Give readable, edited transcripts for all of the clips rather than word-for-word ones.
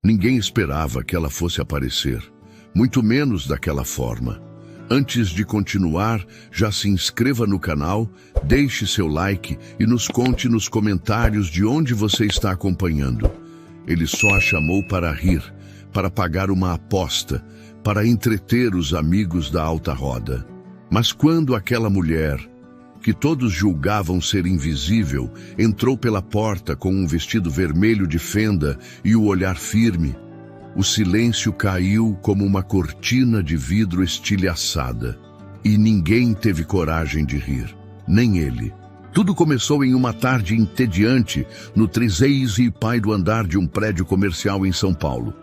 Ninguém esperava que ela fosse aparecer, muito menos daquela forma. Antes de continuar, já se inscreva no canal, deixe seu like e nos conte nos comentários de onde você está acompanhando. Ele só a chamou para rir, para pagar uma aposta, para entreter os amigos da alta roda. Mas quando aquela mulher, que todos julgavam ser invisível, entrou pela porta com um vestido vermelho de fenda e o olhar firme, o silêncio caiu como uma cortina de vidro estilhaçada, e ninguém teve coragem de rir, nem ele. Tudo começou em uma tarde entediante no 35º andar de um prédio comercial em São Paulo,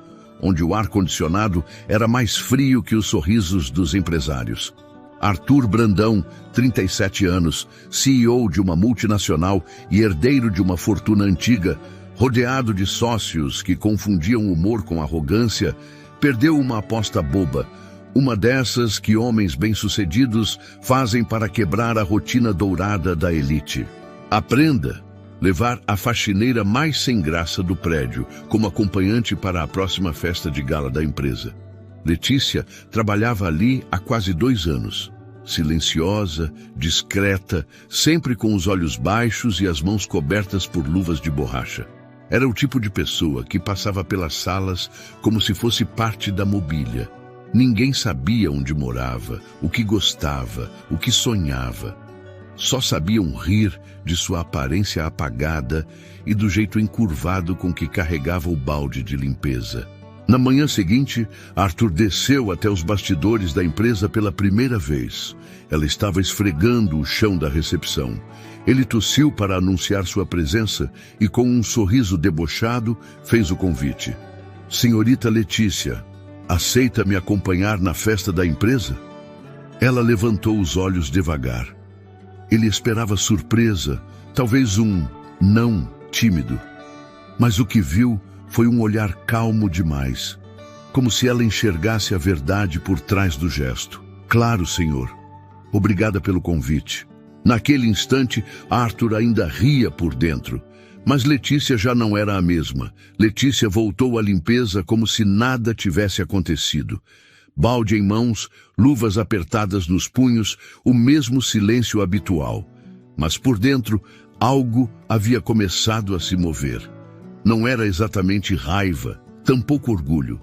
onde o ar-condicionado era mais frio que os sorrisos dos empresários. Arthur Brandão, 37 anos, CEO de uma multinacional e herdeiro de uma fortuna antiga, rodeado de sócios que confundiam humor com arrogância, perdeu uma aposta boba, uma dessas que homens bem-sucedidos fazem para quebrar a rotina dourada da elite. Aprenda: levar a faxineira mais sem graça do prédio como acompanhante para a próxima festa de gala da empresa. Letícia trabalhava ali há quase 2 anos. Silenciosa, discreta, sempre com os olhos baixos e as mãos cobertas por luvas de borracha. Era o tipo de pessoa que passava pelas salas como se fosse parte da mobília. Ninguém sabia onde morava, o que gostava, o que sonhava. Só sabiam rir de sua aparência apagada e do jeito encurvado com que carregava o balde de limpeza. Na manhã seguinte, Arthur desceu até os bastidores da empresa pela primeira vez. Ela estava esfregando o chão da recepção. Ele tossiu para anunciar sua presença e, com um sorriso debochado, fez o convite. Senhorita Letícia, aceita me acompanhar na festa da empresa? Ela levantou os olhos devagar. Ele esperava surpresa, talvez um não tímido. Mas o que viu foi um olhar calmo demais, como se ela enxergasse a verdade por trás do gesto. Claro, senhor. Obrigada pelo convite. Naquele instante, Arthur ainda ria por dentro. Mas Letícia já não era a mesma. Letícia voltou à limpeza como se nada tivesse acontecido. Balde em mãos, luvas apertadas nos punhos, o mesmo silêncio habitual. Mas por dentro, algo havia começado a se mover. Não era exatamente raiva, tampouco orgulho.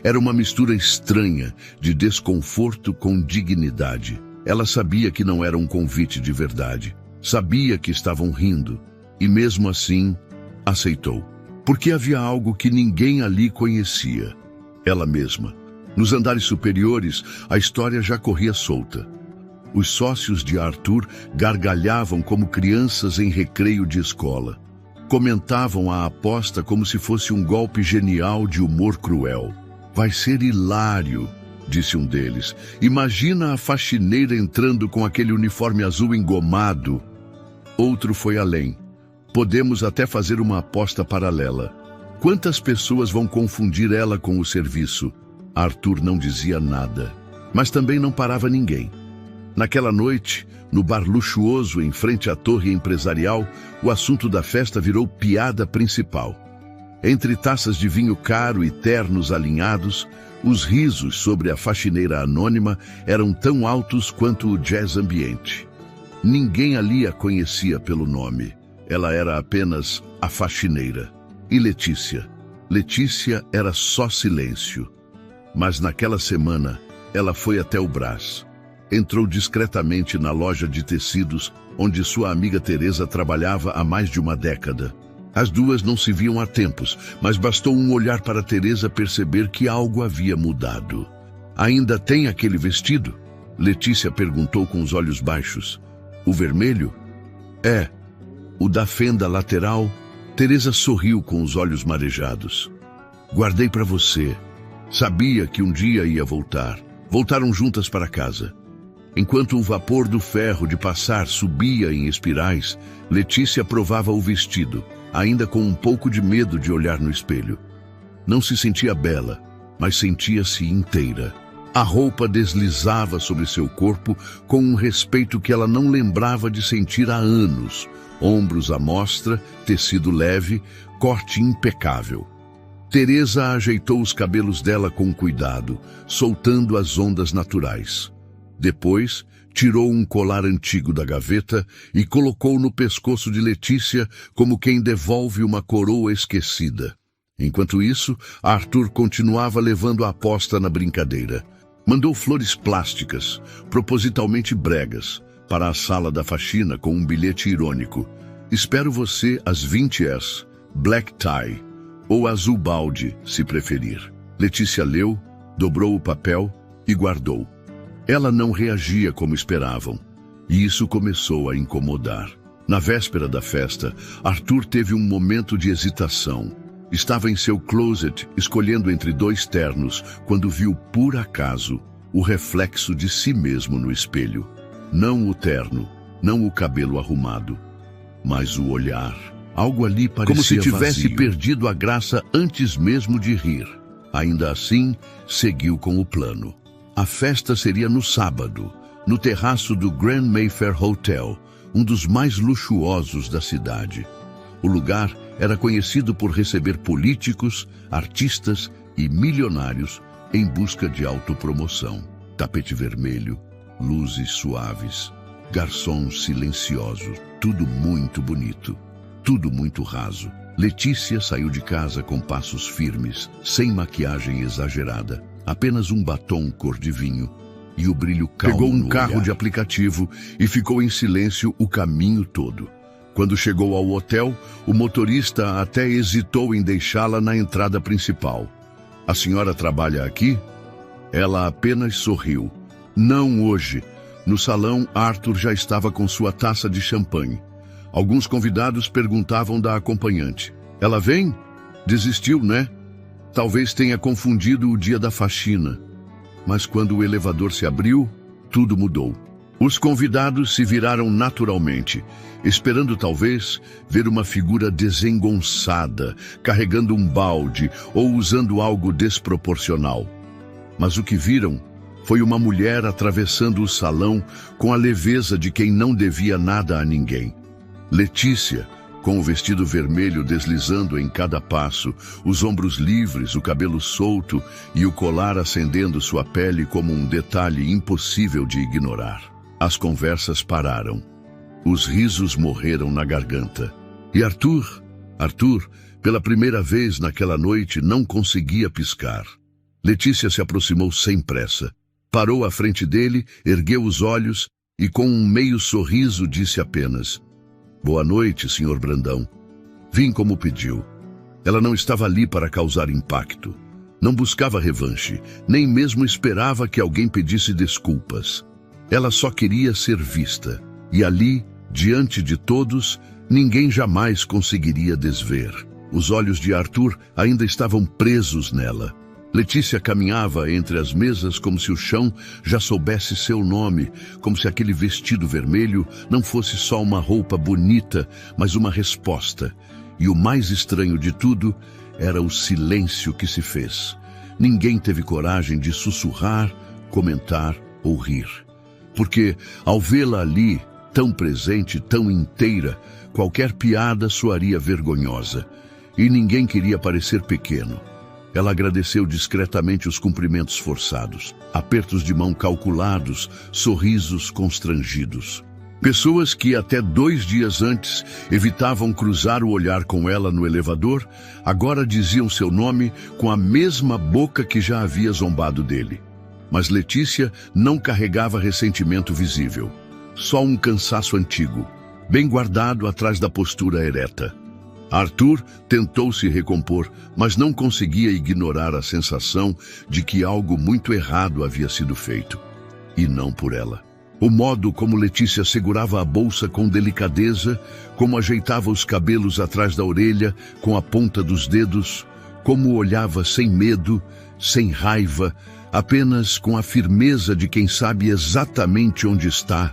Era uma mistura estranha de desconforto com dignidade. Ela sabia que não era um convite de verdade. Sabia que estavam rindo. E mesmo assim, aceitou. Porque havia algo que ninguém ali conhecia. Ela mesma. Nos andares superiores, a história já corria solta. Os sócios de Arthur gargalhavam como crianças em recreio de escola. Comentavam a aposta como se fosse um golpe genial de humor cruel. Vai ser hilário, disse um deles. Imagina a faxineira entrando com aquele uniforme azul engomado. Outro foi além. Podemos até fazer uma aposta paralela. Quantas pessoas vão confundir ela com o serviço? Arthur não dizia nada, mas também não parava ninguém. Naquela noite, no bar luxuoso em frente à torre empresarial, o assunto da festa virou piada principal. Entre taças de vinho caro e ternos alinhados, os risos sobre a faxineira anônima eram tão altos quanto o jazz ambiente. Ninguém ali a conhecia pelo nome. Ela era apenas a faxineira. E Letícia? Letícia era só silêncio. Mas naquela semana, ela foi até o Brás. Entrou discretamente na loja de tecidos, onde sua amiga Teresa trabalhava há mais de uma década. As duas não se viam há tempos, mas bastou um olhar para Teresa perceber que algo havia mudado. Ainda tem aquele vestido? Letícia perguntou com os olhos baixos. O vermelho? É. O da fenda lateral? Teresa sorriu com os olhos marejados. Guardei para você. Sabia que um dia ia voltar. Voltaram juntas para casa. Enquanto o vapor do ferro de passar subia em espirais, Letícia provava o vestido, ainda com um pouco de medo de olhar no espelho. Não se sentia bela, mas sentia-se inteira. A roupa deslizava sobre seu corpo com um respeito que ela não lembrava de sentir há anos. Ombros à mostra, tecido leve, corte impecável. Teresa ajeitou os cabelos dela com cuidado, soltando as ondas naturais. Depois, tirou um colar antigo da gaveta e colocou no pescoço de Letícia como quem devolve uma coroa esquecida. Enquanto isso, Arthur continuava levando a aposta na brincadeira. Mandou flores plásticas, propositalmente bregas, para a sala da faxina com um bilhete irônico. Espero você às 20h, black tie, ou azul balde, se preferir. Letícia leu, dobrou o papel e guardou. Ela não reagia como esperavam, e isso começou a incomodar. Na véspera da festa, Arthur teve um momento de hesitação. Estava em seu closet, escolhendo entre 2 ternos, quando viu, por acaso, o reflexo de si mesmo no espelho. Não o terno, não o cabelo arrumado, mas o olhar. Algo ali parecia como se tivesse perdido a graça antes mesmo de rir. Ainda assim, seguiu com o plano. A festa seria no sábado, no terraço do Grand Mayfair Hotel, um dos mais luxuosos da cidade. O lugar era conhecido por receber políticos, artistas e milionários em busca de autopromoção. Tapete vermelho, luzes suaves, garçons silenciosos, tudo muito bonito, tudo muito raso. Letícia saiu de casa com passos firmes, sem maquiagem exagerada, apenas um batom cor de vinho e o brilho calmo. Pegou um carro de aplicativo e ficou em silêncio o caminho todo. Quando chegou ao hotel, o motorista até hesitou em deixá-la na entrada principal. A senhora trabalha aqui? Ela apenas sorriu. Não hoje. No salão, Arthur já estava com sua taça de champanhe. Alguns convidados perguntavam da acompanhante. Ela vem? Desistiu, né? Talvez tenha confundido o dia da faxina. Mas quando o elevador se abriu, tudo mudou. Os convidados se viraram naturalmente, esperando talvez ver uma figura desengonçada, carregando um balde ou usando algo desproporcional. Mas o que viram foi uma mulher atravessando o salão com a leveza de quem não devia nada a ninguém. Letícia, com o vestido vermelho deslizando em cada passo, os ombros livres, o cabelo solto e o colar acendendo sua pele como um detalhe impossível de ignorar. As conversas pararam. Os risos morreram na garganta. E Arthur, pela primeira vez naquela noite, não conseguia piscar. Letícia se aproximou sem pressa. Parou à frente dele, ergueu os olhos e com um meio sorriso disse apenas: "Boa noite, Sr. Brandão. Vim como pediu." Ela não estava ali para causar impacto. Não buscava revanche, nem mesmo esperava que alguém pedisse desculpas. Ela só queria ser vista. E ali, diante de todos, ninguém jamais conseguiria desver. Os olhos de Arthur ainda estavam presos nela. Letícia caminhava entre as mesas como se o chão já soubesse seu nome, como se aquele vestido vermelho não fosse só uma roupa bonita, mas uma resposta. E o mais estranho de tudo era o silêncio que se fez. Ninguém teve coragem de sussurrar, comentar ou rir. Porque, ao vê-la ali, tão presente, tão inteira, qualquer piada soaria vergonhosa. E ninguém queria parecer pequeno. Ela agradeceu discretamente os cumprimentos forçados, apertos de mão calculados, sorrisos constrangidos. Pessoas que até 2 dias antes evitavam cruzar o olhar com ela no elevador, agora diziam seu nome com a mesma boca que já havia zombado dele. Mas Letícia não carregava ressentimento visível, só um cansaço antigo, bem guardado atrás da postura ereta. Arthur tentou se recompor, mas não conseguia ignorar a sensação de que algo muito errado havia sido feito. E não por ela. O modo como Letícia segurava a bolsa com delicadeza, como ajeitava os cabelos atrás da orelha com a ponta dos dedos, como olhava sem medo, sem raiva, apenas com a firmeza de quem sabe exatamente onde está.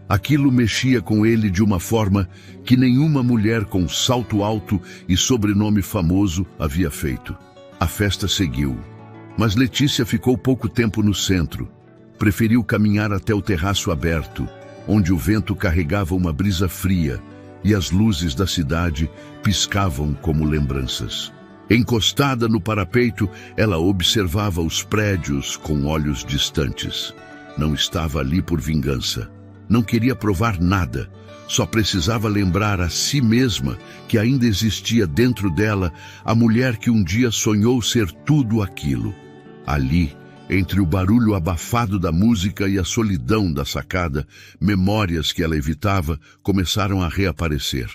Aquilo mexia com ele de uma forma que nenhuma mulher com salto alto e sobrenome famoso havia feito. A festa seguiu, mas Letícia ficou pouco tempo no centro. Preferiu caminhar até o terraço aberto, onde o vento carregava uma brisa fria e as luzes da cidade piscavam como lembranças. Encostada no parapeito, ela observava os prédios com olhos distantes. Não estava ali por vingança. Não queria provar nada. Só precisava lembrar a si mesma que ainda existia dentro dela a mulher que um dia sonhou ser tudo aquilo. Ali, entre o barulho abafado da música e a solidão da sacada, memórias que ela evitava começaram a reaparecer.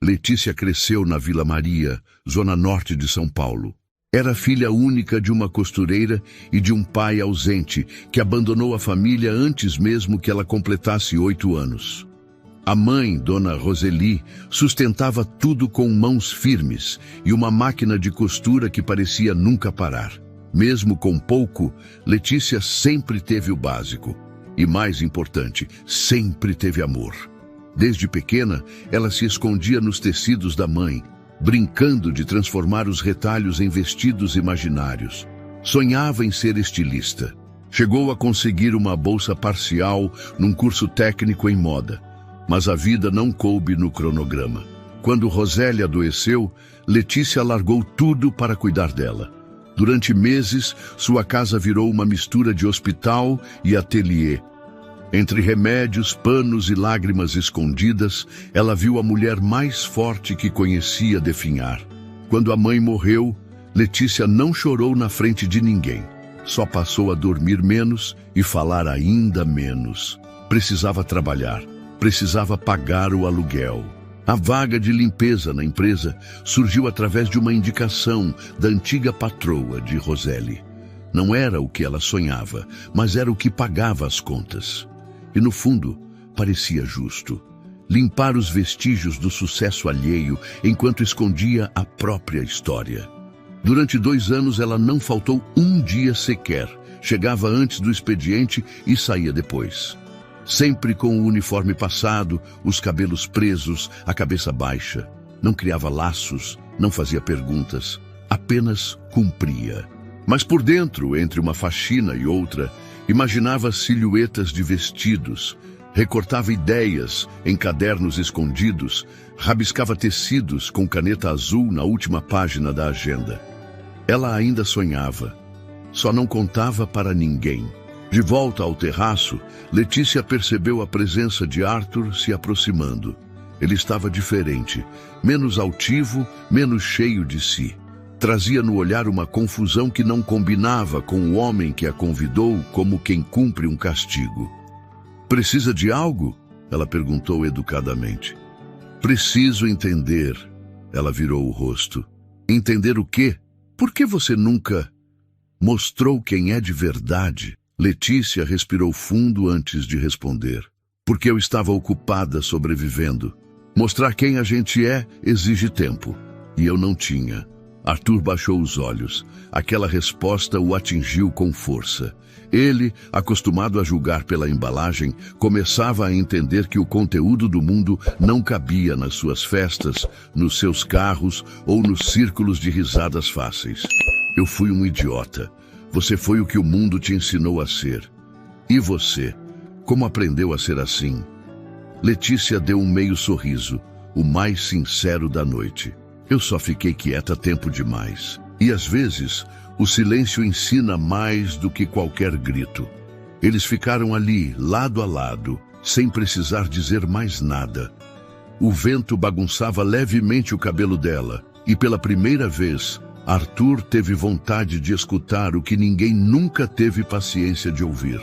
Letícia cresceu na Vila Maria, zona norte de São Paulo. Era filha única de uma costureira e de um pai ausente que abandonou a família antes mesmo que ela completasse 8 anos. A mãe, Dona Roseli, sustentava tudo com mãos firmes e uma máquina de costura que parecia nunca parar. Mesmo com pouco, Letícia sempre teve o básico. E mais importante, sempre teve amor. Desde pequena, ela se escondia nos tecidos da mãe, brincando de transformar os retalhos em vestidos imaginários. Sonhava em ser estilista. Chegou a conseguir uma bolsa parcial num curso técnico em moda, mas a vida não coube no cronograma. Quando Rosélia adoeceu, Letícia largou tudo para cuidar dela. Durante meses, sua casa virou uma mistura de hospital e ateliê. Entre remédios, panos e lágrimas escondidas, ela viu a mulher mais forte que conhecia definhar. Quando a mãe morreu, Letícia não chorou na frente de ninguém. Só passou a dormir menos e falar ainda menos. Precisava trabalhar, precisava pagar o aluguel. A vaga de limpeza na empresa surgiu através de uma indicação da antiga patroa de Roseli. Não era o que ela sonhava, mas era o que pagava as contas. E no fundo, parecia justo. Limpar os vestígios do sucesso alheio enquanto escondia a própria história. Durante 2 anos ela não faltou um dia sequer. Chegava antes do expediente e saía depois. Sempre com o uniforme passado, os cabelos presos, a cabeça baixa. Não criava laços, não fazia perguntas, apenas cumpria. Mas por dentro, entre uma faxina e outra, imaginava silhuetas de vestidos, recortava ideias em cadernos escondidos, rabiscava tecidos com caneta azul na última página da agenda. Ela ainda sonhava, só não contava para ninguém. De volta ao terraço, Letícia percebeu a presença de Arthur se aproximando. Ele estava diferente, menos altivo, menos cheio de si. Trazia no olhar uma confusão que não combinava com o homem que a convidou como quem cumpre um castigo. "Precisa de algo?" ela perguntou educadamente. "Preciso entender." Ela virou o rosto. "Entender o quê? Por que você nunca mostrou quem é de verdade?" Letícia respirou fundo antes de responder. "Porque eu estava ocupada sobrevivendo. Mostrar quem a gente é exige tempo. E eu não tinha." Arthur baixou os olhos. Aquela resposta o atingiu com força. Ele, acostumado a julgar pela embalagem, começava a entender que o conteúdo do mundo não cabia nas suas festas, nos seus carros ou nos círculos de risadas fáceis. "Eu fui um idiota. Você foi o que o mundo te ensinou a ser. E você? Como aprendeu a ser assim?" Letícia deu um meio sorriso, o mais sincero da noite. "Eu só fiquei quieta tempo demais. E às vezes, o silêncio ensina mais do que qualquer grito." Eles ficaram ali, lado a lado, sem precisar dizer mais nada. O vento bagunçava levemente o cabelo dela, e pela primeira vez, Arthur teve vontade de escutar o que ninguém nunca teve paciência de ouvir.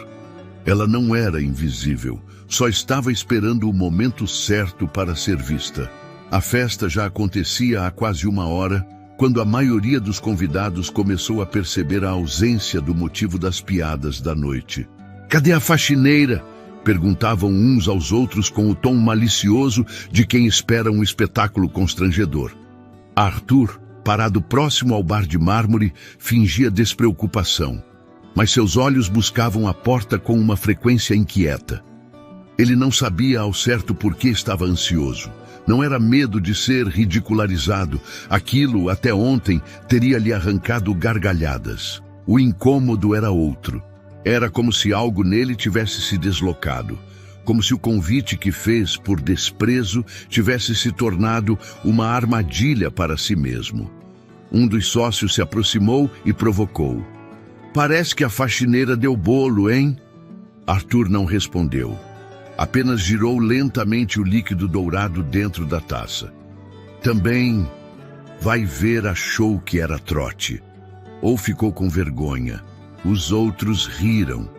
Ela não era invisível, só estava esperando o momento certo para ser vista. A festa já acontecia há quase 1 hora, quando a maioria dos convidados começou a perceber a ausência do motivo das piadas da noite. "Cadê a faxineira?" perguntavam uns aos outros com o tom malicioso de quem espera um espetáculo constrangedor. Arthur, parado próximo ao bar de mármore, fingia despreocupação, mas seus olhos buscavam a porta com uma frequência inquieta. Ele não sabia ao certo por que estava ansioso. Não era medo de ser ridicularizado. Aquilo, até ontem, teria lhe arrancado gargalhadas. O incômodo era outro. Era como se algo nele tivesse se deslocado. Como se o convite que fez por desprezo tivesse se tornado uma armadilha para si mesmo. Um dos sócios se aproximou e provocou. Parece que a faxineira deu bolo, hein? Arthur não respondeu. Apenas girou lentamente o líquido dourado dentro da taça. Também, vai ver, achou que era trote. Ou ficou com vergonha. Os outros riram.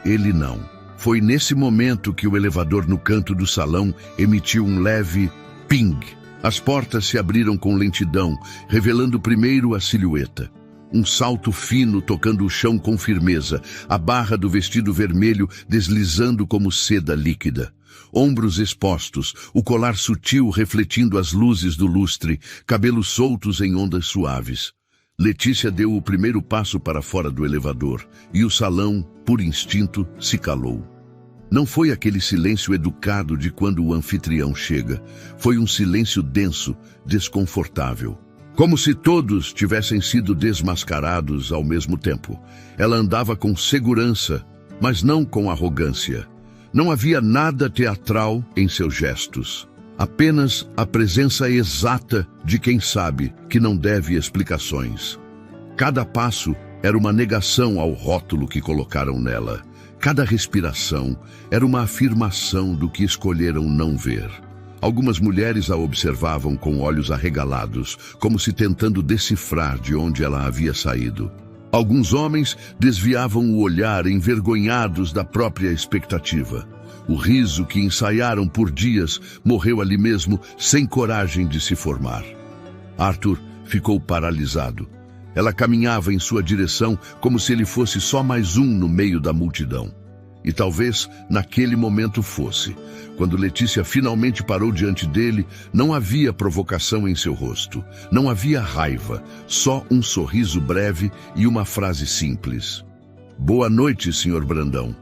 Ele não. Foi nesse momento que o elevador no canto do salão emitiu um leve ping. As portas se abriram com lentidão, revelando primeiro a silhueta. Um salto fino tocando o chão com firmeza, a barra do vestido vermelho deslizando como seda líquida. Ombros expostos, o colar sutil refletindo as luzes do lustre, cabelos soltos em ondas suaves. Letícia deu o primeiro passo para fora do elevador, e o salão, por instinto, se calou. Não foi aquele silêncio educado de quando o anfitrião chega. Foi um silêncio denso, desconfortável. Como se todos tivessem sido desmascarados ao mesmo tempo. Ela andava com segurança, mas não com arrogância. Não havia nada teatral em seus gestos. Apenas a presença exata de quem sabe que não deve explicações. Cada passo era uma negação ao rótulo que colocaram nela. Cada respiração era uma afirmação do que escolheram não ver. Algumas mulheres a observavam com olhos arregalados, como se tentando decifrar de onde ela havia saído. Alguns homens desviavam o olhar envergonhados da própria expectativa. O riso que ensaiaram por dias morreu ali mesmo, sem coragem de se formar. Arthur ficou paralisado. Ela caminhava em sua direção como se ele fosse só mais um no meio da multidão. E talvez naquele momento fosse. Quando Letícia finalmente parou diante dele, não havia provocação em seu rosto. Não havia raiva, só um sorriso breve e uma frase simples. Boa noite, Sr. Brandão.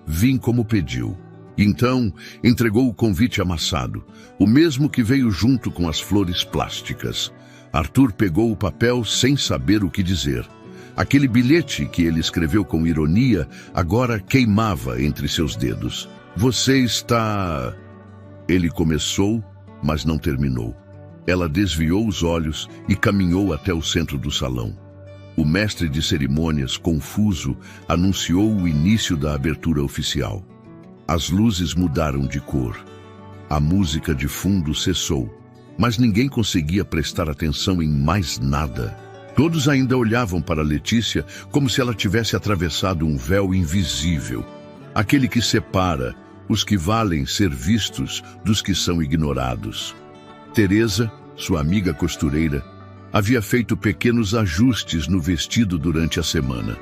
Vim como pediu. Então, entregou o convite amassado, o mesmo que veio junto com as flores plásticas. Arthur pegou o papel sem saber o que dizer. Aquele bilhete que ele escreveu com ironia agora queimava entre seus dedos. Você está... Ele começou, mas não terminou. Ela desviou os olhos e caminhou até o centro do salão. O mestre de cerimônias, confuso, anunciou o início da abertura oficial. As luzes mudaram de cor. A música de fundo cessou, mas ninguém conseguia prestar atenção em mais nada. Todos ainda olhavam para Letícia como se ela tivesse atravessado um véu invisível, aquele que separa os que valem ser vistos dos que são ignorados. Teresa, sua amiga costureira, havia feito pequenos ajustes no vestido durante a semana.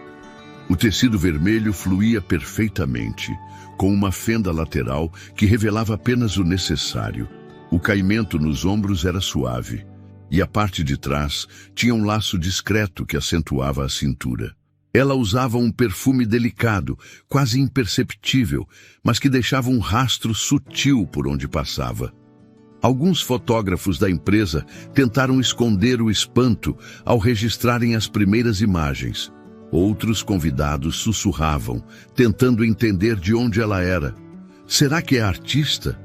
O tecido vermelho fluía perfeitamente, com uma fenda lateral que revelava apenas o necessário. O caimento nos ombros era suave, e a parte de trás tinha um laço discreto que acentuava a cintura. Ela usava um perfume delicado, quase imperceptível, mas que deixava um rastro sutil por onde passava. Alguns fotógrafos da empresa tentaram esconder o espanto ao registrarem as primeiras imagens. Outros convidados sussurravam, tentando entender de onde ela era. Será que é artista?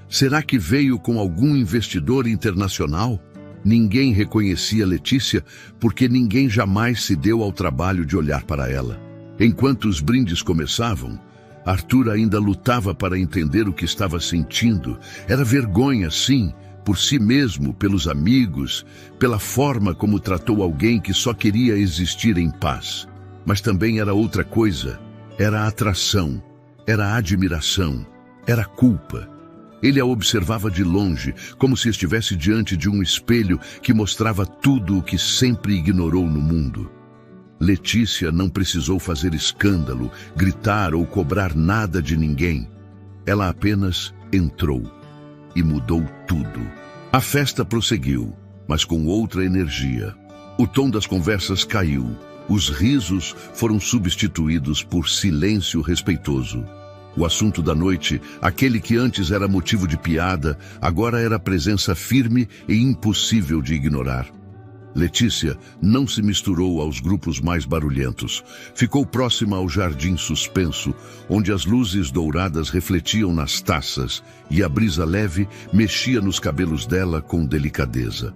Será que veio com algum investidor internacional? Ninguém reconhecia Letícia porque ninguém jamais se deu ao trabalho de olhar para ela. Enquanto os brindes começavam, Arthur ainda lutava para entender o que estava sentindo. Era vergonha, sim, por si mesmo, pelos amigos, pela forma como tratou alguém que só queria existir em paz. Mas também era outra coisa. Era atração, era admiração, era culpa. Ele a observava de longe, como se estivesse diante de um espelho que mostrava tudo o que sempre ignorou no mundo. Letícia não precisou fazer escândalo, gritar ou cobrar nada de ninguém. Ela apenas entrou e mudou tudo. A festa prosseguiu, mas com outra energia. O tom das conversas caiu. Os risos foram substituídos por silêncio respeitoso. O assunto da noite, aquele que antes era motivo de piada, agora era presença firme e impossível de ignorar. Letícia não se misturou aos grupos mais barulhentos. Ficou próxima ao jardim suspenso, onde as luzes douradas refletiam nas taças e a brisa leve mexia nos cabelos dela com delicadeza.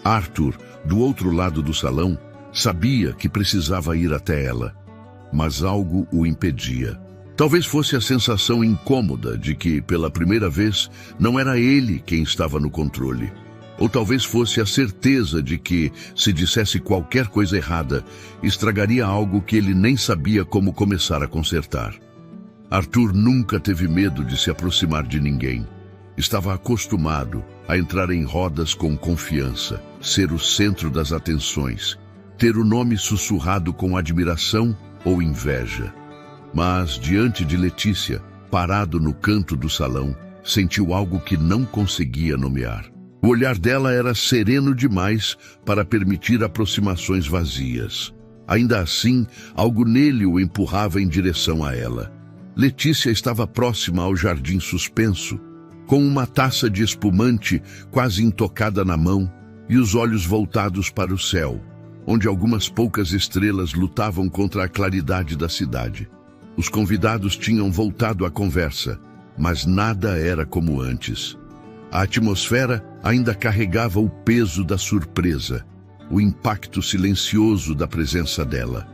Arthur do outro lado do salão, sabia que precisava ir até ela, mas algo o impedia. Talvez fosse a sensação incômoda de que, pela primeira vez, não era ele quem estava no controle. Ou talvez fosse a certeza de que, se dissesse qualquer coisa errada, estragaria algo que ele nem sabia como começar a consertar. Arthur nunca teve medo de se aproximar de ninguém. Estava acostumado a entrar em rodas com confiança, ser o centro das atenções, ter o nome sussurrado com admiração ou inveja. Mas, diante de Letícia, parado no canto do salão, sentiu algo que não conseguia nomear. O olhar dela era sereno demais para permitir aproximações vazias. Ainda assim, algo nele o empurrava em direção a ela. Letícia estava próxima ao jardim suspenso, com uma taça de espumante quase intocada na mão e os olhos voltados para o céu, onde algumas poucas estrelas lutavam contra a claridade da cidade. Os convidados tinham voltado à conversa, mas nada era como antes. A atmosfera ainda carregava o peso da surpresa, o impacto silencioso da presença dela.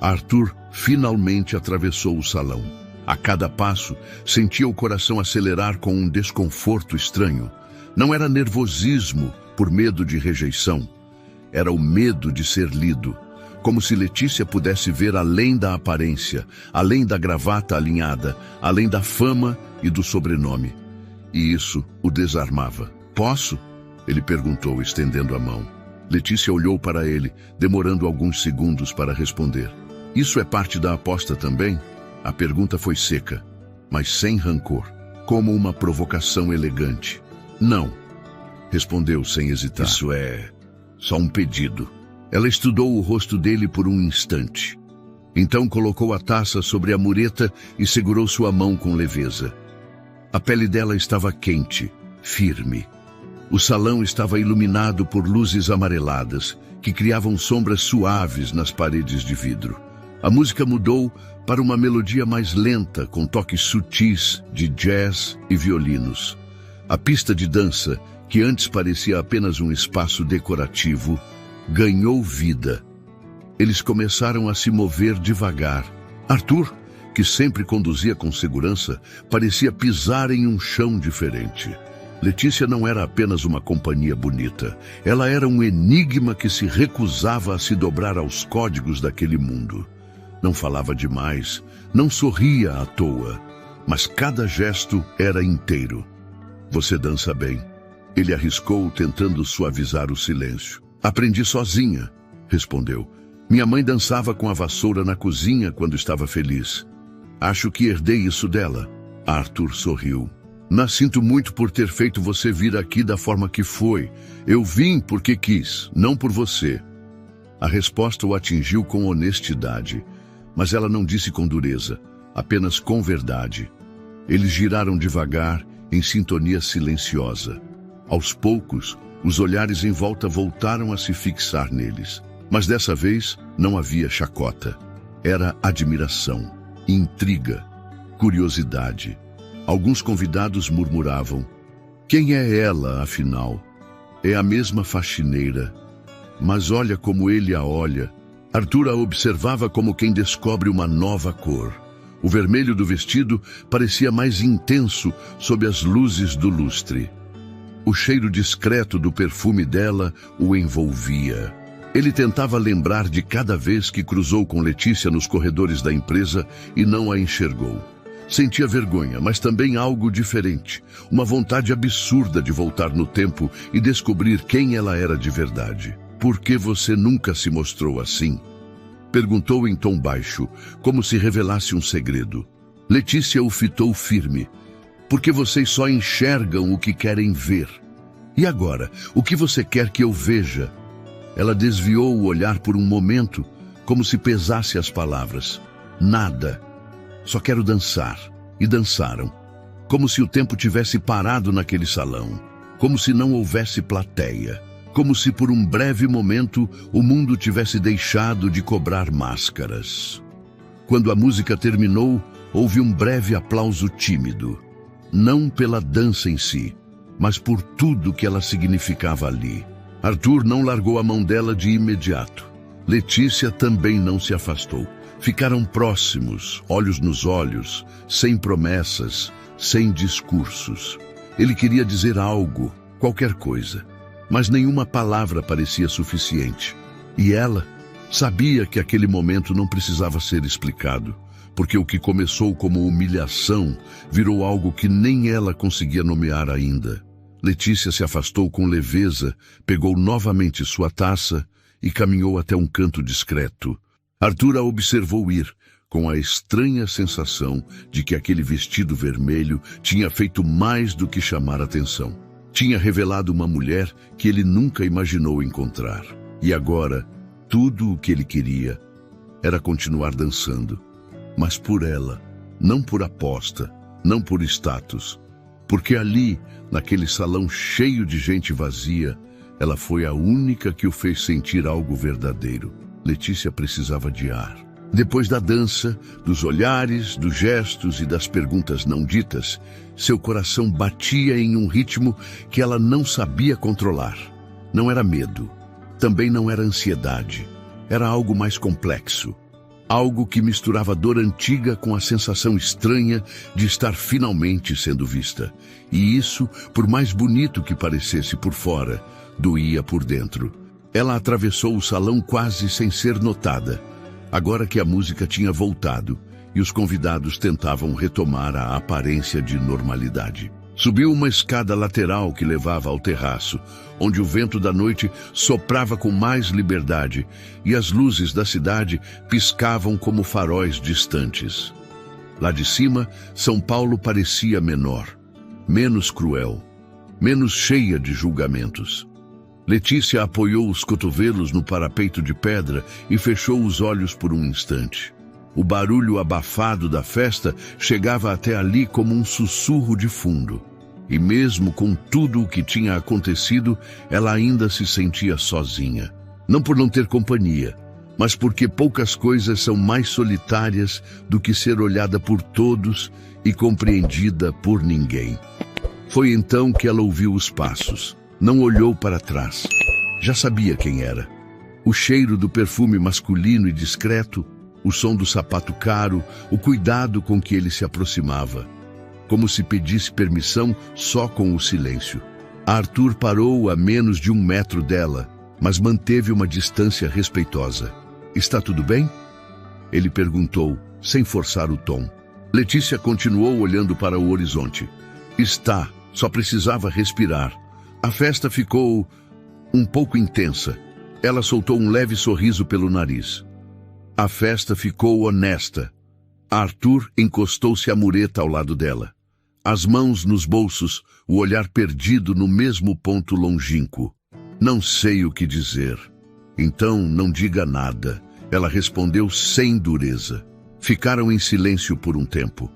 Arthur finalmente atravessou o salão. A cada passo, sentia o coração acelerar com um desconforto estranho. Não era nervosismo por medo de rejeição. Era o medo de ser lido, como se Letícia pudesse ver além da aparência, além da gravata alinhada, além da fama e do sobrenome. E isso o desarmava. "Posso?" ele perguntou, estendendo a mão. Letícia olhou para ele, demorando alguns segundos para responder. "Isso é parte da aposta também?" A pergunta foi seca, mas sem rancor, como uma provocação elegante. "Não", respondeu sem hesitar. "Isso é só um pedido." Ela estudou o rosto dele por um instante. Então colocou a taça sobre a mureta e segurou sua mão com leveza. A pele dela estava quente, firme. O salão estava iluminado por luzes amareladas, que criavam sombras suaves nas paredes de vidro. A música mudou para uma melodia mais lenta, com toques sutis de jazz e violinos. A pista de dança, que antes parecia apenas um espaço decorativo, ganhou vida. Eles começaram a se mover devagar. Arthur, que sempre conduzia com segurança, parecia pisar em um chão diferente. Letícia não era apenas uma companhia bonita. Ela era um enigma que se recusava a se dobrar aos códigos daquele mundo. Não falava demais, não sorria à toa, mas cada gesto era inteiro. "Você dança bem", ele arriscou, tentando suavizar o silêncio. "Aprendi sozinha", respondeu. "Minha mãe dançava com a vassoura na cozinha quando estava feliz. Acho que herdei isso dela." Arthur sorriu. "Mas sinto muito por ter feito você vir aqui da forma que foi. Eu vim porque quis, não por você." A resposta o atingiu com honestidade, mas ela não disse com dureza, apenas com verdade. Eles giraram devagar, em sintonia silenciosa. Aos poucos, os olhares em volta voltaram a se fixar neles. Mas dessa vez não havia chacota. Era admiração, intriga, curiosidade. Alguns convidados murmuravam: "Quem é ela, afinal? É a mesma faxineira. Mas olha como ele a olha." Arthur a observava como quem descobre uma nova cor. O vermelho do vestido parecia mais intenso sob as luzes do lustre. O cheiro discreto do perfume dela o envolvia. Ele tentava lembrar de cada vez que cruzou com Letícia nos corredores da empresa e não a enxergou. Sentia vergonha, mas também algo diferente. Uma vontade absurda de voltar no tempo e descobrir quem ela era de verdade. "Por que você nunca se mostrou assim?" perguntou em tom baixo, como se revelasse um segredo. Letícia o fitou firme. "Porque vocês só enxergam o que querem ver. E agora, o que você quer que eu veja?" Ela desviou o olhar por um momento, como se pesasse as palavras. "Nada. Só quero dançar." E dançaram. Como se o tempo tivesse parado naquele salão. Como se não houvesse plateia. Como se por um breve momento o mundo tivesse deixado de cobrar máscaras. Quando a música terminou, houve um breve aplauso tímido. Não pela dança em si, mas por tudo que ela significava ali. Arthur não largou a mão dela de imediato. Letícia também não se afastou. Ficaram próximos, olhos nos olhos, sem promessas, sem discursos. Ele queria dizer algo, qualquer coisa, mas nenhuma palavra parecia suficiente. E ela sabia que aquele momento não precisava ser explicado, porque o que começou como humilhação virou algo que nem ela conseguia nomear ainda. Letícia se afastou com leveza, pegou novamente sua taça e caminhou até um canto discreto. Arthur a observou ir, com a estranha sensação de que aquele vestido vermelho tinha feito mais do que chamar atenção. Tinha revelado uma mulher que ele nunca imaginou encontrar. E agora, tudo o que ele queria era continuar dançando. Mas por ela, não por aposta, não por status. Porque ali, naquele salão cheio de gente vazia, ela foi a única que o fez sentir algo verdadeiro. Letícia precisava de ar. Depois da dança, dos olhares, dos gestos e das perguntas não ditas, seu coração batia em um ritmo que ela não sabia controlar. Não era medo, também não era ansiedade. Era algo mais complexo. Algo que misturava a dor antiga com a sensação estranha de estar finalmente sendo vista. E isso, por mais bonito que parecesse por fora, doía por dentro. Ela atravessou o salão quase sem ser notada, agora que a música tinha voltado e os convidados tentavam retomar a aparência de normalidade. Subiu uma escada lateral que levava ao terraço, onde o vento da noite soprava com mais liberdade e as luzes da cidade piscavam como faróis distantes. Lá de cima, São Paulo parecia menor, menos cruel, menos cheia de julgamentos. Letícia apoiou os cotovelos no parapeito de pedra e fechou os olhos por um instante. O barulho abafado da festa chegava até ali como um sussurro de fundo. E mesmo com tudo o que tinha acontecido, ela ainda se sentia sozinha. Não por não ter companhia, mas porque poucas coisas são mais solitárias do que ser olhada por todos e compreendida por ninguém. Foi então que ela ouviu os passos. Não olhou para trás. Já sabia quem era. O cheiro do perfume masculino e discreto, o som do sapato caro, o cuidado com que ele se aproximava. Como se pedisse permissão só com o silêncio. Arthur parou a menos de 1 metro dela, mas manteve uma distância respeitosa. "Está tudo bem?" Ele perguntou, sem forçar o tom. Letícia continuou olhando para o horizonte. "Está, só precisava respirar." A festa ficou um pouco intensa. Ela soltou um leve sorriso pelo nariz. A festa ficou honesta. Arthur encostou-se à mureta ao lado dela. As mãos nos bolsos, o olhar perdido no mesmo ponto longínquo. "Não sei o que dizer." "Então não diga nada." Ela respondeu sem dureza. Ficaram em silêncio por um tempo.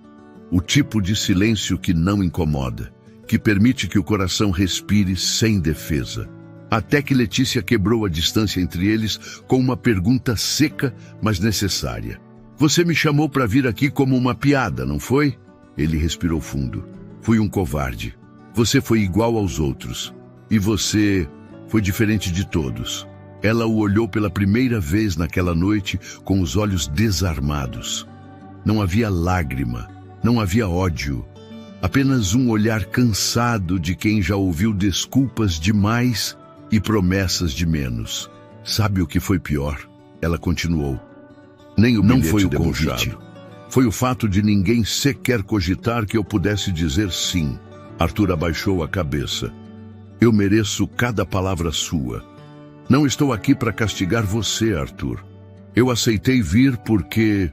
O tipo de silêncio que não incomoda, que permite que o coração respire sem defesa. Até que Letícia quebrou a distância entre eles com uma pergunta seca, mas necessária. "Você me chamou para vir aqui como uma piada, não foi?" Ele respirou fundo. "Fui um covarde. Você foi igual aos outros. E você foi diferente de todos." Ela o olhou pela primeira vez naquela noite com os olhos desarmados. Não havia lágrima, não havia ódio. Apenas um olhar cansado de quem já ouviu desculpas demais e promessas de menos. "Sabe o que foi pior?" Ela continuou. "Nem o bilhete não foi o convite. Foi o fato de ninguém sequer cogitar que eu pudesse dizer sim." Arthur abaixou a cabeça. "Eu mereço cada palavra sua. Não estou aqui para castigar você, Arthur. Eu aceitei vir porque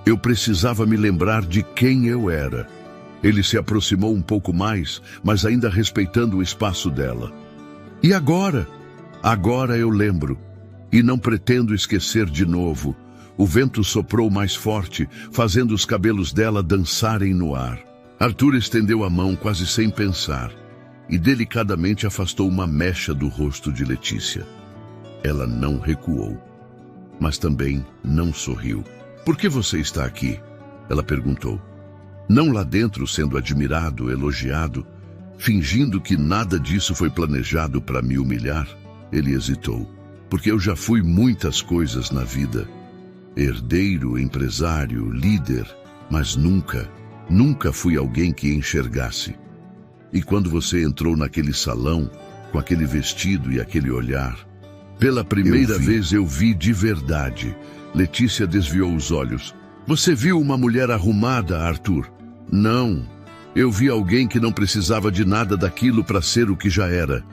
eu precisava me lembrar de quem eu era." Ele se aproximou um pouco mais, mas ainda respeitando o espaço dela. "E agora?" "Agora eu lembro. E não pretendo esquecer de novo." O vento soprou mais forte, fazendo os cabelos dela dançarem no ar. Arthur estendeu a mão quase sem pensar e delicadamente afastou uma mecha do rosto de Letícia. Ela não recuou, mas também não sorriu. "Por que você está aqui?" ela perguntou. Não lá dentro sendo admirado, elogiado, fingindo que nada disso foi planejado para me humilhar. Ele hesitou. Porque eu já fui muitas coisas na vida. Herdeiro, empresário, líder, mas nunca fui alguém que enxergasse. E quando você entrou naquele salão, com aquele vestido e aquele olhar, pela primeira vez eu vi de verdade. Letícia desviou os olhos. Você viu uma mulher arrumada, Arthur? Não. Eu vi alguém que não precisava de nada daquilo para ser o que já era.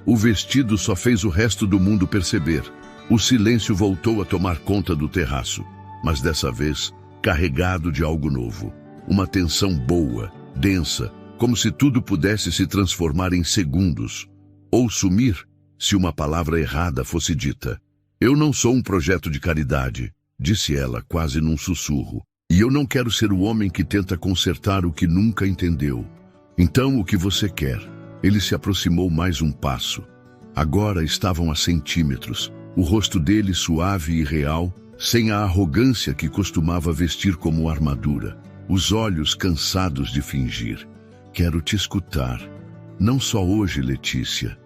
O vestido só fez o resto do mundo perceber. O silêncio voltou a tomar conta do terraço, mas dessa vez carregado de algo novo. Uma tensão boa, densa, como se tudo pudesse se transformar em segundos, ou sumir se uma palavra errada fosse dita. Eu não sou um projeto de caridade, disse ela quase num sussurro, e eu não quero ser o homem que tenta consertar o que nunca entendeu. Então o que você quer? Ele se aproximou mais um passo. Agora estavam a centímetros, o rosto dele suave e real, sem a arrogância que costumava vestir como armadura, os olhos cansados de fingir. Quero te escutar. Não só hoje, Letícia.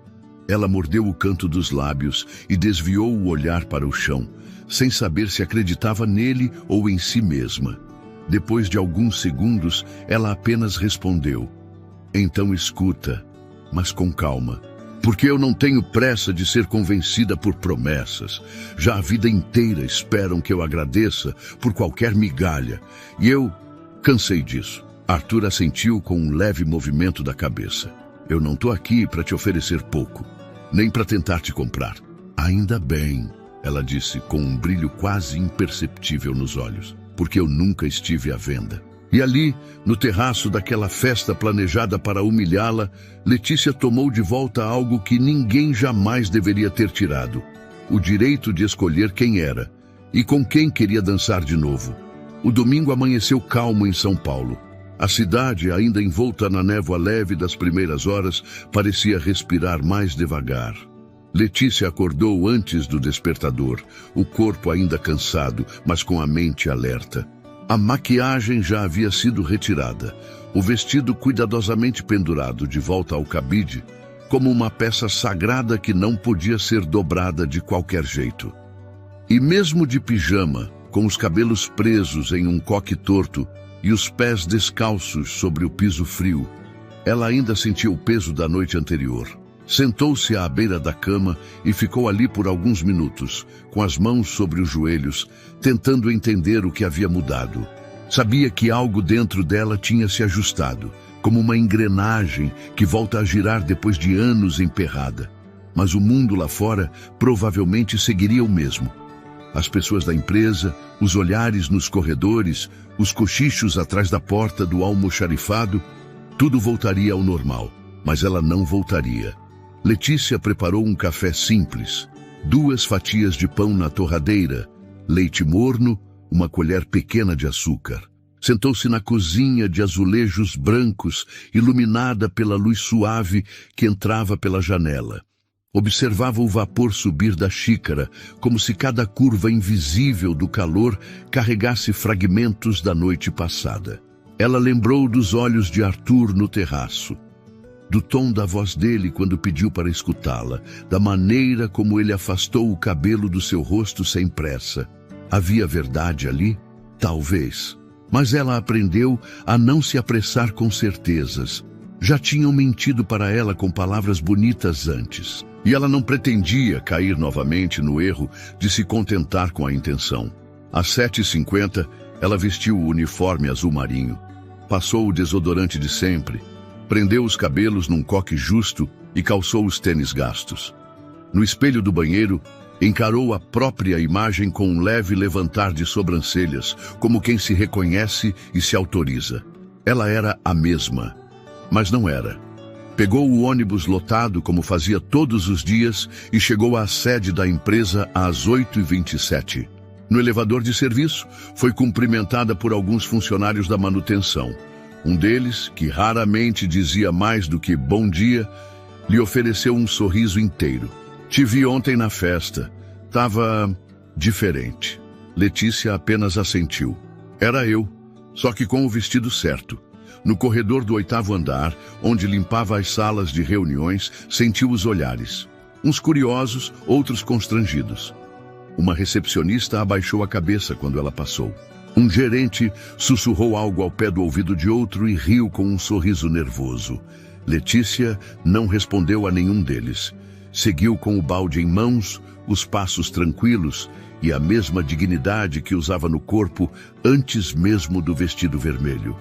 Ela mordeu o canto dos lábios e desviou o olhar para o chão, sem saber se acreditava nele ou em si mesma. Depois de alguns segundos, ela apenas respondeu: então escuta, mas com calma, porque eu não tenho pressa de ser convencida por promessas. Já a vida inteira esperam que eu agradeça por qualquer migalha, e eu cansei disso. Arthur assentiu com um leve movimento da cabeça. Eu não estou aqui para te oferecer pouco, nem para tentar te comprar. Ainda bem, ela disse com um brilho quase imperceptível nos olhos, porque eu nunca estive à venda. E ali, no terraço daquela festa planejada para humilhá-la, Letícia tomou de volta algo que ninguém jamais deveria ter tirado: o direito de escolher quem era e com quem queria dançar de novo. O domingo amanheceu calmo em São Paulo. A cidade, ainda envolta na névoa leve das primeiras horas, parecia respirar mais devagar. Letícia acordou antes do despertador, o corpo ainda cansado, mas com a mente alerta. A maquiagem já havia sido retirada, o vestido cuidadosamente pendurado de volta ao cabide, como uma peça sagrada que não podia ser dobrada de qualquer jeito. E mesmo de pijama, com os cabelos presos em um coque torto e os pés descalços sobre o piso frio, ela ainda sentia o peso da noite anterior. Sentou-se à beira da cama e ficou ali por alguns minutos, com as mãos sobre os joelhos, tentando entender o que havia mudado. Sabia que algo dentro dela tinha se ajustado, como uma engrenagem que volta a girar depois de anos emperrada. Mas o mundo lá fora provavelmente seguiria o mesmo. As pessoas da empresa, os olhares nos corredores, os cochichos atrás da porta do almoxarifado, tudo voltaria ao normal, mas ela não voltaria. Letícia preparou um café simples, 2 fatias de pão na torradeira, leite morno, uma colher pequena de açúcar. Sentou-se na cozinha de azulejos brancos, iluminada pela luz suave que entrava pela janela. Observava o vapor subir da xícara, como se cada curva invisível do calor carregasse fragmentos da noite passada. Ela lembrou dos olhos de Arthur no terraço, do tom da voz dele quando pediu para escutá-la, da maneira como ele afastou o cabelo do seu rosto sem pressa. Havia verdade ali? Talvez. Mas ela aprendeu a não se apressar com certezas. Já tinham mentido para ela com palavras bonitas antes. E ela não pretendia cair novamente no erro de se contentar com a intenção. Às 7h50, ela vestiu o uniforme azul marinho. Passou o desodorante de sempre. Prendeu os cabelos num coque justo e calçou os tênis gastos. No espelho do banheiro, encarou a própria imagem com um leve levantar de sobrancelhas, como quem se reconhece e se autoriza. Ela era a mesma, mas não era. Pegou o ônibus lotado, como fazia todos os dias, e chegou à sede da empresa às 8h27. No elevador de serviço, foi cumprimentada por alguns funcionários da manutenção. Um deles, que raramente dizia mais do que bom dia, lhe ofereceu um sorriso inteiro. Te vi ontem na festa. Tava diferente. Letícia apenas assentiu. Era eu, só que com o vestido certo. No corredor do 8º andar, onde limpava as salas de reuniões, sentiu os olhares. Uns curiosos, outros constrangidos. Uma recepcionista abaixou a cabeça quando ela passou. Um gerente sussurrou algo ao pé do ouvido de outro e riu com um sorriso nervoso. Letícia não respondeu a nenhum deles. Seguiu com o balde em mãos, os passos tranquilos e a mesma dignidade que usava no corpo antes mesmo do vestido vermelho.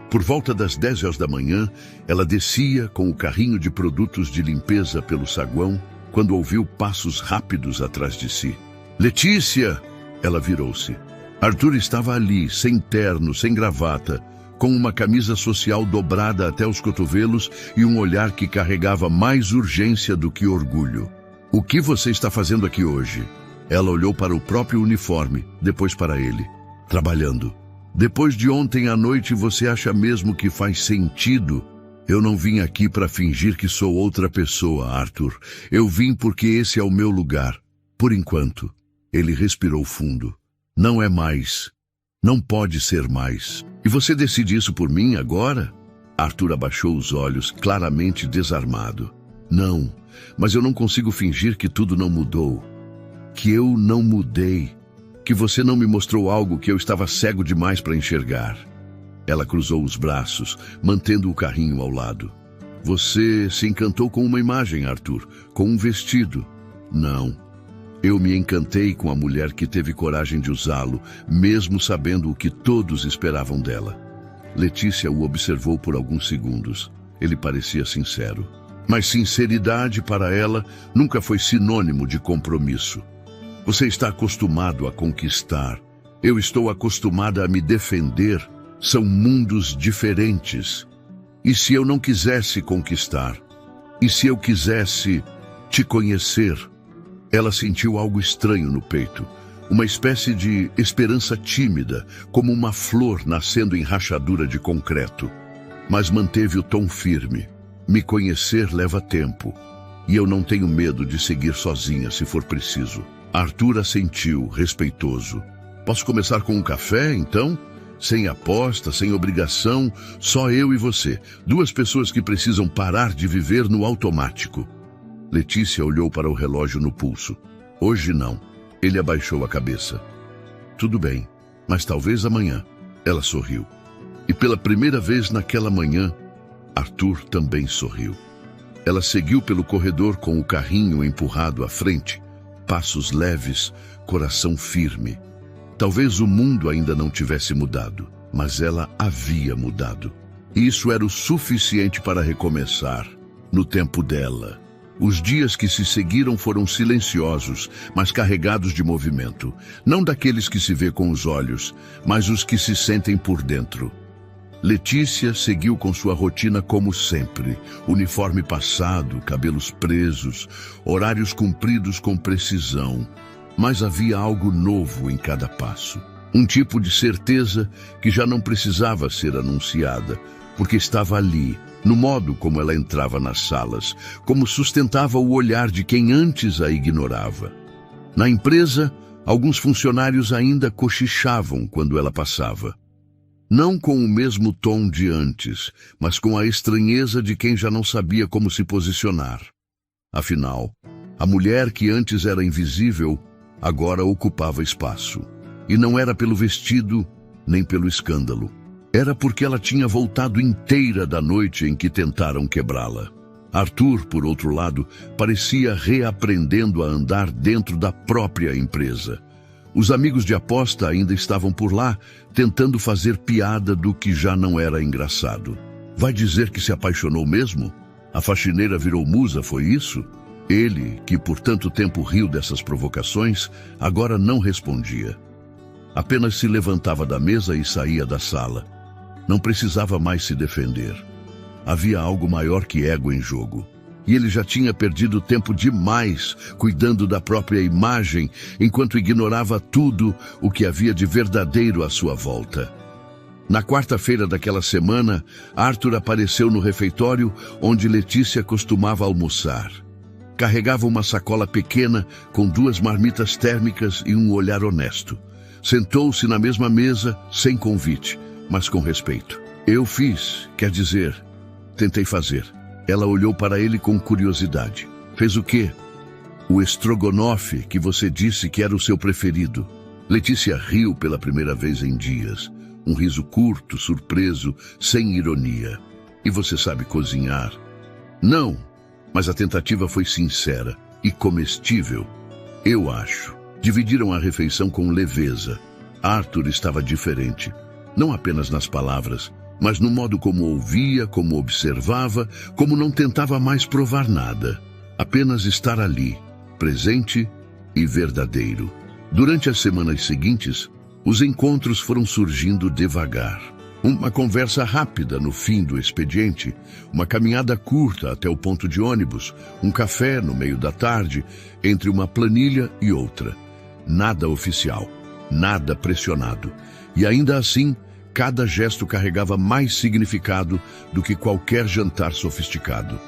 Por volta das 10 horas da manhã, ela descia com o carrinho de produtos de limpeza pelo saguão quando ouviu passos rápidos atrás de si. Letícia! Ela virou-se. Arthur estava ali, sem terno, sem gravata, com uma camisa social dobrada até os cotovelos e um olhar que carregava mais urgência do que orgulho. O que você está fazendo aqui hoje? Ela olhou para o próprio uniforme, depois para ele. Trabalhando. Depois de ontem à noite, você acha mesmo que faz sentido? Eu não vim aqui para fingir que sou outra pessoa, Arthur. Eu vim porque esse é o meu lugar. Por enquanto. Ele respirou fundo. Não é mais. Não pode ser mais. E você decide isso por mim agora? Arthur abaixou os olhos, claramente desarmado. Não, mas eu não consigo fingir que tudo não mudou. Que eu não mudei. Que você não me mostrou algo que eu estava cego demais para enxergar. Ela cruzou os braços, mantendo o carrinho ao lado. Você se encantou com uma imagem, Arthur, com um vestido. Não. Eu me encantei com a mulher que teve coragem de usá-lo, mesmo sabendo o que todos esperavam dela. Letícia o observou por alguns segundos. Ele parecia sincero. Mas sinceridade para ela nunca foi sinônimo de compromisso. Você está acostumado a conquistar. Eu estou acostumada a me defender. São mundos diferentes. E se eu não quisesse conquistar? E se eu quisesse te conhecer? Ela sentiu algo estranho no peito, uma espécie de esperança tímida, como uma flor nascendo em rachadura de concreto. Mas manteve o tom firme. Me conhecer leva tempo, e eu não tenho medo de seguir sozinha se for preciso. Arthur assentiu, respeitoso. Posso começar com um café, então? Sem aposta, sem obrigação, só eu e você. Duas pessoas que precisam parar de viver no automático. Letícia olhou para o relógio no pulso. Hoje não. Ele abaixou a cabeça. Tudo bem, mas talvez amanhã. Ela sorriu. E pela primeira vez naquela manhã, Arthur também sorriu. Ela seguiu pelo corredor com o carrinho empurrado à frente, passos leves, coração firme. Talvez o mundo ainda não tivesse mudado, mas ela havia mudado. E isso era o suficiente para recomeçar, no tempo dela. Os dias que se seguiram foram silenciosos, mas carregados de movimento. Não daqueles que se vê com os olhos, mas os que se sentem por dentro. Letícia seguiu com sua rotina como sempre. Uniforme passado, cabelos presos, horários cumpridos com precisão. Mas havia algo novo em cada passo. Um tipo de certeza que já não precisava ser anunciada, porque estava ali, no modo como ela entrava nas salas, como sustentava o olhar de quem antes a ignorava. Na empresa, alguns funcionários ainda cochichavam quando ela passava. Não com o mesmo tom de antes, mas com a estranheza de quem já não sabia como se posicionar. Afinal, a mulher que antes era invisível, agora ocupava espaço. E não era pelo vestido, nem pelo escândalo. Era porque ela tinha voltado inteira da noite em que tentaram quebrá-la. Arthur, por outro lado, parecia reaprendendo a andar dentro da própria empresa. Os amigos de aposta ainda estavam por lá, tentando fazer piada do que já não era engraçado. Vai dizer que se apaixonou mesmo? A faxineira virou musa, foi isso? Ele, que por tanto tempo riu dessas provocações, agora não respondia. Apenas se levantava da mesa e saía da sala. Não precisava mais se defender. Havia algo maior que ego em jogo. E ele já tinha perdido tempo demais cuidando da própria imagem, enquanto ignorava tudo o que havia de verdadeiro à sua volta. Na quarta-feira daquela semana, Arthur apareceu no refeitório onde Letícia costumava almoçar. Carregava uma sacola pequena com 2 marmitas térmicas e um olhar honesto. Sentou-se na mesma mesa, sem convite, mas com respeito. Eu fiz, tentei fazer. Ela olhou para ele com curiosidade. Fez o quê? O estrogonofe que você disse que era o seu preferido. Letícia riu pela primeira vez em dias. Um riso curto, surpreso, sem ironia. E você sabe cozinhar? Não, mas a tentativa foi sincera e comestível. Eu acho. Dividiram a refeição com leveza. Arthur estava diferente. Não apenas nas palavras, mas no modo como ouvia, como observava, como não tentava mais provar nada. Apenas estar ali, presente e verdadeiro. Durante as semanas seguintes, os encontros foram surgindo devagar. Uma conversa rápida no fim do expediente, uma caminhada curta até o ponto de ônibus, um café no meio da tarde, entre uma planilha e outra. Nada oficial, nada pressionado. E ainda assim, cada gesto carregava mais significado do que qualquer jantar sofisticado.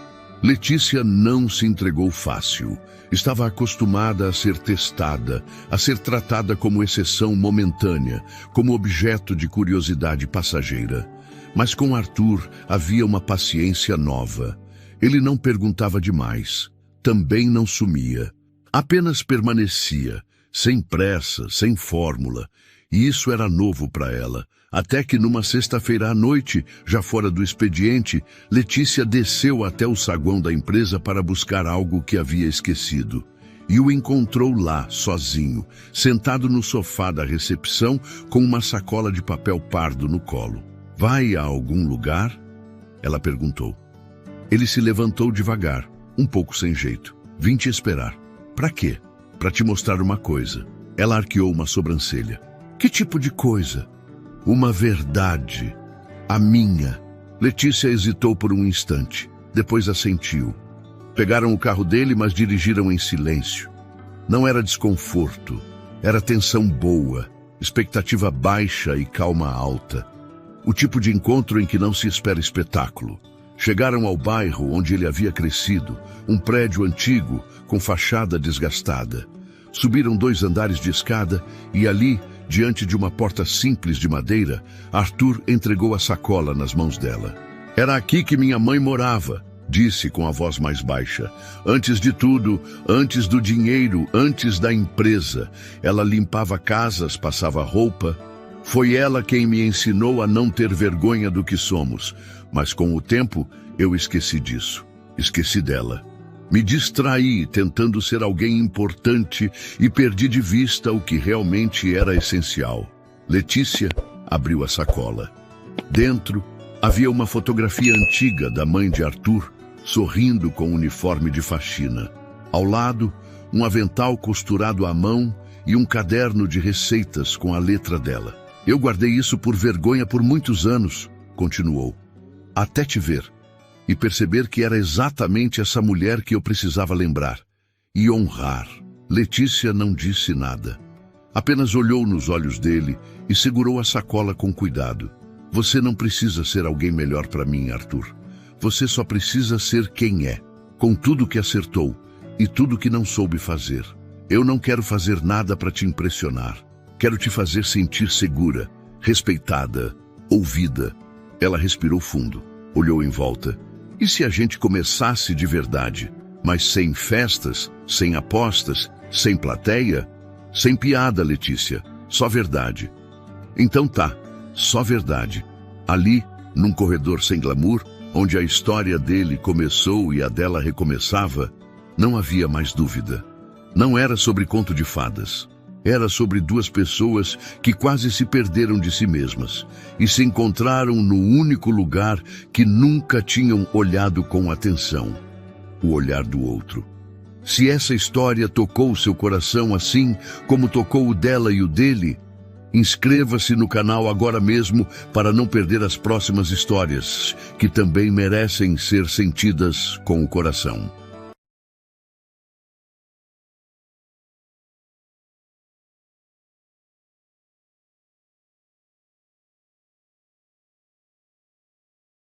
Letícia não se entregou fácil. Estava acostumada a ser testada, a ser tratada como exceção momentânea, como objeto de curiosidade passageira. Mas com Arthur havia uma paciência nova. Ele não perguntava demais, também não sumia. Apenas permanecia, sem pressa, sem fórmula. E isso era novo para ela. Até que numa sexta-feira à noite, já fora do expediente, Letícia desceu até o saguão da empresa para buscar algo que havia esquecido. E o encontrou lá, sozinho, sentado no sofá da recepção com uma sacola de papel pardo no colo. "Vai a algum lugar?" ela perguntou. Ele se levantou devagar, um pouco sem jeito. "Vim te esperar." "Pra quê?" "Pra te mostrar uma coisa." Ela arqueou uma sobrancelha. "Que tipo de coisa?" "Uma verdade. A minha." Letícia hesitou por um instante. Depois assentiu. Pegaram o carro dele, mas dirigiram em silêncio. Não era desconforto. Era tensão boa, expectativa baixa e calma alta. O tipo de encontro em que não se espera espetáculo. Chegaram ao bairro onde ele havia crescido, um prédio antigo, com fachada desgastada. Subiram 2 andares de escada e ali, diante de uma porta simples de madeira, Arthur entregou a sacola nas mãos dela. "Era aqui que minha mãe morava", disse com a voz mais baixa. "Antes de tudo, antes do dinheiro, antes da empresa. Ela limpava casas, passava roupa. Foi ela quem me ensinou a não ter vergonha do que somos. Mas com o tempo, eu esqueci disso. Esqueci dela. Me distraí tentando ser alguém importante e perdi de vista o que realmente era essencial." Letícia abriu a sacola. Dentro havia uma fotografia antiga da mãe de Arthur, sorrindo com um uniforme de faxina. Ao lado, um avental costurado à mão e um caderno de receitas com a letra dela. "Eu guardei isso por vergonha por muitos anos", continuou, "até te ver. E perceber que era exatamente essa mulher que eu precisava lembrar. E honrar." Letícia não disse nada. Apenas olhou nos olhos dele e segurou a sacola com cuidado. "Você não precisa ser alguém melhor para mim, Arthur. Você só precisa ser quem é, com tudo que acertou e tudo que não soube fazer. Eu não quero fazer nada para te impressionar. Quero te fazer sentir segura, respeitada, ouvida." Ela respirou fundo, olhou em volta. "E se a gente começasse de verdade, mas sem festas, sem apostas, sem plateia? Sem piada, Letícia, só verdade." "Então tá, só verdade." Ali, num corredor sem glamour, onde a história dele começou e a dela recomeçava, não havia mais dúvida. Não era sobre conto de fadas. Era sobre 2 pessoas que quase se perderam de si mesmas e se encontraram no único lugar que nunca tinham olhado com atenção: o olhar do outro. Se essa história tocou seu coração assim como tocou o dela e o dele, inscreva-se no canal agora mesmo para não perder as próximas histórias, que também merecem ser sentidas com o coração.